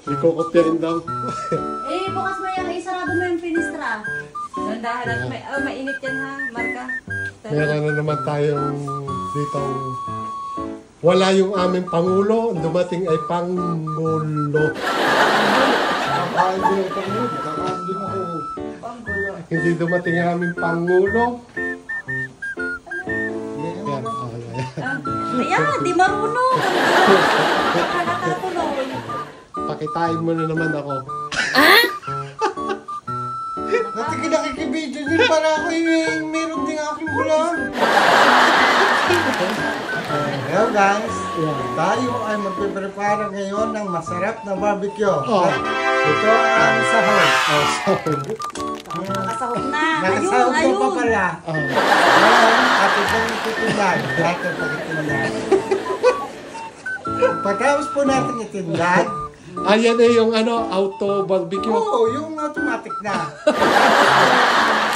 Ikokopya rin daw. Bukas mo yung isarado mo yung finistra. Nandahan at mainit yan ha, Marka. Meron na naman tayong dito. Wala yung aming Pangulo. Dumating ay Pangulo. Hindi dumating ang aming Pangulo. Yan. Ayan, di marunong. Baka nakatuloy. Pakitain mo na naman ako. Dati kinakikibidyo din para ako meron din aking vlog. Hello guys, tayo ay magpiprepara ngayon ng masarap na barbecue. Ito ang sahog. Nakasahog na. Nakasahog ko pa pala. Ngayon, atin pang ititindan. Atin pang ititindan. Pagkatapos po natin itindan, Ayan eh yung auto barbecue. oo, yung automatic na.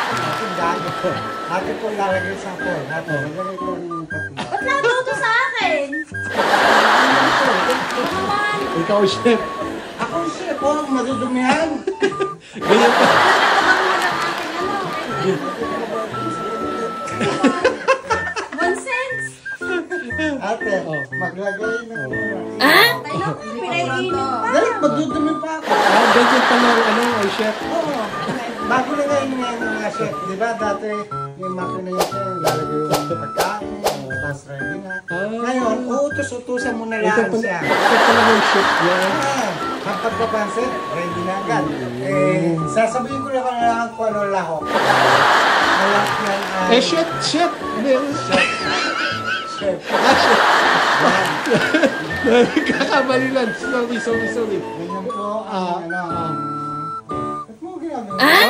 Itindan. Atin po lalagay sa apoy. Atin, lalagay ko ng patinda. Ba't natuto sa akin? Naman. Ikaw, chef. Ako siya po, madudumihan. Ganyan pa. One cents. Ate, maglagay ng Tayo ko, pinaiinom pa. dahil magdudumi pa ako. Ganyan pa lang, chef. Oo. Bago na ngayon mga chef. Di ba dati yung makina yun lalagay yung pagkain, tapos ready na. Ngayon, uutos-utusan mo na lang siya. Ito pa lang yung chef yan. Ang pagpapansin, ready na agad. Sasabihin ko lang kung ano lahok. Lahok yan ay... Chef. Chef. Chef. Kakamali lang. Sorry. Ganyan po ang ba't mo ginagawa? Ay,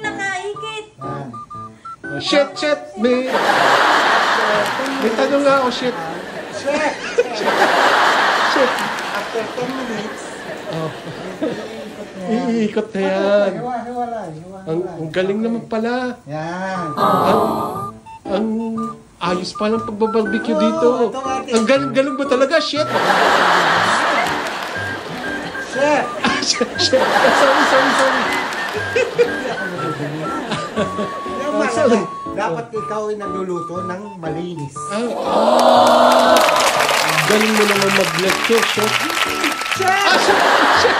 nakaikit. Yan. Chef. May tanong nga ako, chef. Chef! Chef. After 10 minutes, Iikot na yan. hiwalay. Ang galing naman pala. Yan. Ang ayos pa ng pagbabarbecue Oo, dito. ito, ate. Ang galing mo talaga, chef. Chef! Chef. Sorry. Sorry. Dapat ikaw ay nagluluto ng malinis. Galing mo naman mag-lecture, chef. Chef! Sorry.